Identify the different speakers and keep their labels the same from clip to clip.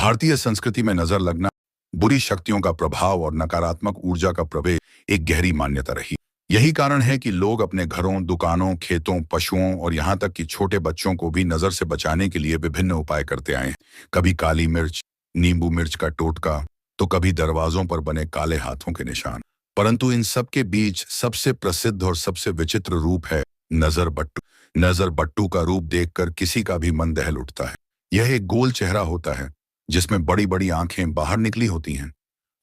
Speaker 1: भारतीय संस्कृति में नजर लगना, बुरी शक्तियों का प्रभाव और नकारात्मक ऊर्जा का प्रवेश एक गहरी मान्यता रही। यही कारण है कि लोग अपने घरों, दुकानों, खेतों, पशुओं और यहाँ तक कि छोटे बच्चों को भी नजर से बचाने के लिए विभिन्न उपाय करते आए हैं। कभी काली मिर्च, नींबू मिर्च का टोटका, तो कभी दरवाजों पर बने काले हाथों के निशान। परंतु इन सब के बीच सबसे प्रसिद्ध और सबसे विचित्र रूप है नजर बट्टू। नजर बट्टू का रूप देखकर किसी का भी मन दहल उठता है। यह एक गोल चेहरा होता है जिसमें बड़ी बड़ी आंखें बाहर निकली होती हैं,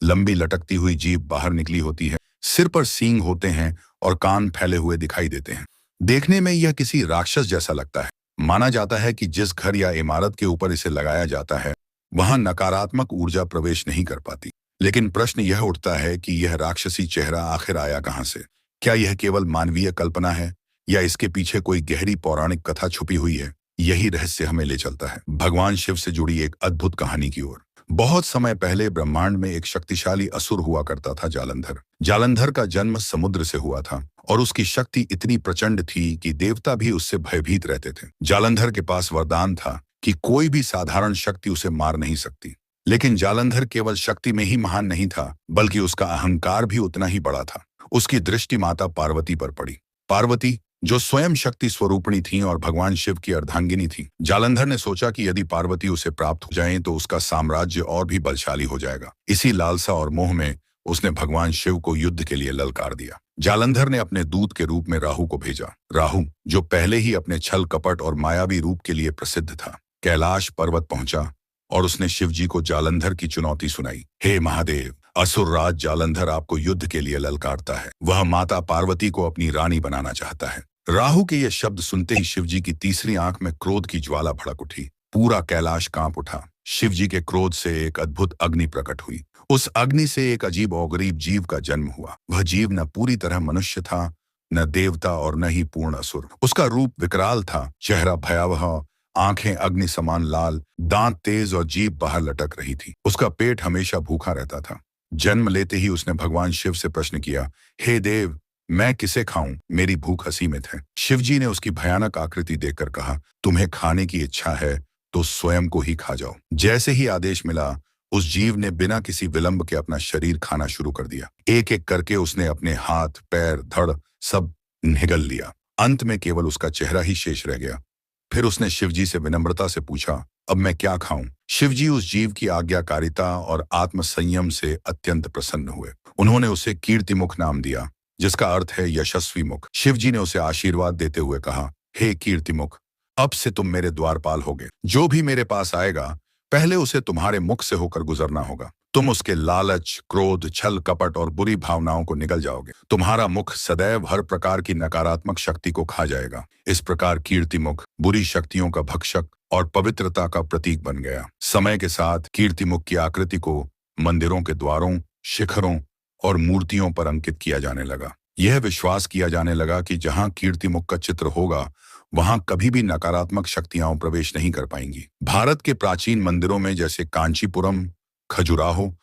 Speaker 1: लंबी लटकती हुई जीभ बाहर निकली होती है, सिर पर सींग होते हैं और कान फैले हुए दिखाई देते हैं। देखने में यह किसी राक्षस जैसा लगता है। माना जाता है कि जिस घर या इमारत के ऊपर इसे लगाया जाता है वहां नकारात्मक ऊर्जा प्रवेश नहीं कर पाती। लेकिन प्रश्न यह उठता है कि यह राक्षसी चेहरा आखिर आया कहां से? क्या यह केवल मानवीय कल्पना है या इसके पीछे कोई गहरी पौराणिक कथा छुपी हुई है? यही रहस्य हमें ले चलता है भगवान शिव से जुड़ी एक अद्भुत कहानी की ओर। बहुत समय पहले ब्रह्मांड में एक शक्तिशाली असुर हुआ करता था, जालंधर। जालंधर का जन्म समुद्र से हुआ था और उसकी शक्ति इतनी प्रचंड थी कि देवता भी उससे भयभीत रहते थे। जालंधर के पास वरदान था कि कोई भी साधारण शक्ति उसे मार नहीं सकती। लेकिन जालंधर केवल शक्ति में ही महान नहीं था, बल्कि उसका अहंकार भी उतना ही बड़ा था। उसकी दृष्टि माता पार्वती पर पड़ी। पार्वती जो स्वयं शक्ति स्वरूपिणी थी और भगवान शिव की अर्धांगिनी थी। जालंधर ने सोचा कि यदि पार्वती उसे प्राप्त हो जाए तो उसका साम्राज्य और भी बलशाली हो जाएगा। इसी लालसा और मोह में उसने भगवान शिव को युद्ध के लिए ललकार दिया। जालंधर ने अपने दूत के रूप में राहु को भेजा। राहु, जो पहले ही अपने छल कपट और मायावी रूप के लिए प्रसिद्ध था, कैलाश पर्वत पहुंचा और उसने शिवजी को जालंधर की चुनौती सुनाई। हे महादेव, असुरराज जालंधर आपको युद्ध के लिए ललकारता है। वह माता पार्वती को अपनी रानी बनाना चाहता है। राहु के ये शब्द सुनते ही शिवजी की तीसरी आंख में क्रोध की ज्वाला भड़क उठी। पूरा कैलाश कांप उठा। शिवजी के क्रोध से एक अद्भुत अग्नि प्रकट हुई। उस अग्नि से एक अजीब और गरीब जीव का जन्म हुआ। वह जीव न पूरी तरह मनुष्य था, न देवता और न ही पूर्ण असुर। उसका रूप विकराल था, चेहरा भयावह, आंखें अग्नि समान लाल, दांत तेज और जीभ बाहर लटक रही थी। उसका पेट हमेशा भूखा रहता था। जन्म लेते ही उसने भगवान शिव से प्रश्न किया, हे देव, मैं किसे खाऊं? मेरी भूख असीमित है। शिवजी ने उसकी भयानक आकृति देखकर कहा, तुम्हें खाने की इच्छा है तो स्वयं को ही खा जाओ। जैसे ही आदेश मिला, उस जीव ने बिना किसी विलंब के अपना शरीर खाना शुरू कर दिया। एक एक करके उसने अपने हाथ, पैर, धड़ सब निगल लिया। अंत में केवल उसका चेहरा ही शेष रह गया। फिर उसने शिवजी से विनम्रता से पूछा, अब मैं क्या खाऊं? शिवजी उस जीव की आज्ञाकारिता और आत्मसंयम से अत्यंत प्रसन्न हुए। उन्होंने उसे कीर्तिमुख नाम दिया, जिसका अर्थ है यशस्वी मुख। शिवजी ने उसे आशीर्वाद देते हुए कहा, हे कीर्तिमुख, अब से तुम मेरे द्वारपाल होगे। जो भी मेरे पास आएगा, पहले उसे तुम्हारे मुख से होकर गुजरना होगा। तुम उसके लालच, क्रोध, छल कपट और बुरी भावनाओं को निगल जाओगे। तुम्हारा मुख सदैव हर प्रकार की नकारात्मक शक्ति को खा जाएगा। इस प्रकार कीर्तिमुख बुरी शक्तियों का भक्षक और पवित्रता का प्रतीक बन गया। समय के साथ कीर्तिमुख की आकृति को मंदिरों के द्वारों, शिखरों और मूर्तियों पर अंकित किया जाने लगा। यह विश्वास किया जाने लगा कि जहां कीर्तिमुख का चित्र होगा, वहां कभी भी नकारात्मक शक्तियां प्रवेश नहीं कर पाएंगी। भारत के प्राचीन मंदिरों में जैसे कांचीपुरम, खजुराहो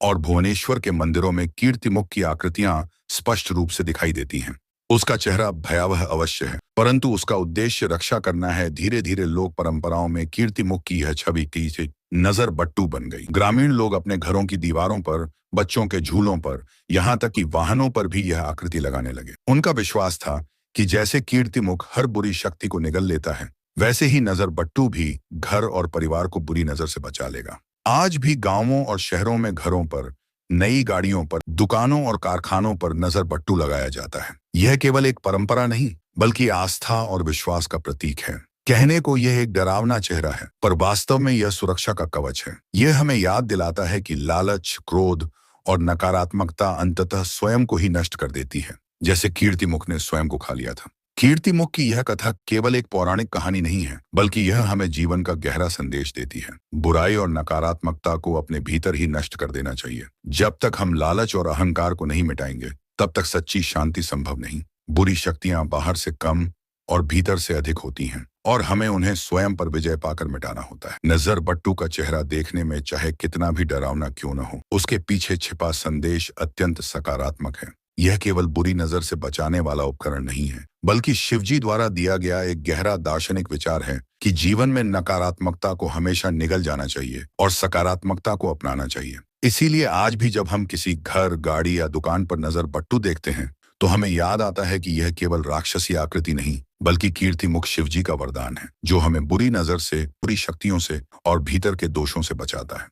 Speaker 1: और भुवनेश्वर के मंदिरों में कीर्तिमुख की आकृतियां स्पष्ट रूप से दिखाई देती हैं। उसका चेहरा भयावह अवश्य है, परंतु उसका उद्देश्य रक्षा करना है। धीरे धीरे लोक परंपराओं में कीर्तिमुख की यह छवि की नजर बट्टू बन गई। ग्रामीण लोग अपने घरों की दीवारों पर, बच्चों के झूलों पर, यहाँ तक कि वाहनों पर भी यह आकृति लगाने लगे। उनका विश्वास था कि जैसे कीर्तिमुख हर बुरी शक्ति को निगल लेता है, वैसे ही नजर बट्टू भी घर और परिवार को बुरी नजर से बचा लेगा। आज भी गांवों और शहरों में घरों पर, नई गाड़ियों पर, दुकानों और कारखानों पर नजर बट्टू लगाया जाता है। यह केवल एक परंपरा नहीं, बल्कि आस्था और विश्वास का प्रतीक है। कहने को यह एक डरावना चेहरा है, पर वास्तव में यह सुरक्षा का कवच है। यह हमें याद दिलाता है कि लालच, क्रोध और नकारात्मकता अंततः स्वयं को ही नष्ट कर देती है, जैसे कीर्तिमुख ने स्वयं को खा लिया था। कीर्तिमुख की यह कथा केवल एक पौराणिक कहानी नहीं है, बल्कि यह हमें जीवन का गहरा संदेश देती है। बुराई और नकारात्मकता को अपने भीतर ही नष्ट कर देना चाहिए। जब तक हम लालच और अहंकार को नहीं मिटाएंगे, तब तक सच्ची शांति संभव नहीं। बुरी शक्तियां बाहर से कम और भीतर से अधिक होती हैं, और हमें उन्हें स्वयं पर विजय पाकर मिटाना होता है। नजर बट्टू का चेहरा देखने में चाहे कितना भी डरावना क्यों न हो, उसके पीछे छिपा संदेश अत्यंत सकारात्मक है। यह केवल बुरी नजर से बचाने वाला उपकरण नहीं है, बल्कि शिवजी द्वारा दिया गया एक गहरा दार्शनिक विचार है कि जीवन में नकारात्मकता को हमेशा निगल जाना चाहिए और सकारात्मकता को अपनाना चाहिए। इसीलिए आज भी जब हम किसी घर, गाड़ी या दुकान पर नजर बट्टू देखते हैं, तो हमें याद आता है कि यह केवल राक्षसी आकृति नहीं, बल्कि कीर्तिमुख शिवजी का वरदान है, जो हमें बुरी नजर से, बुरी शक्तियों से और भीतर के दोषों से बचाता है।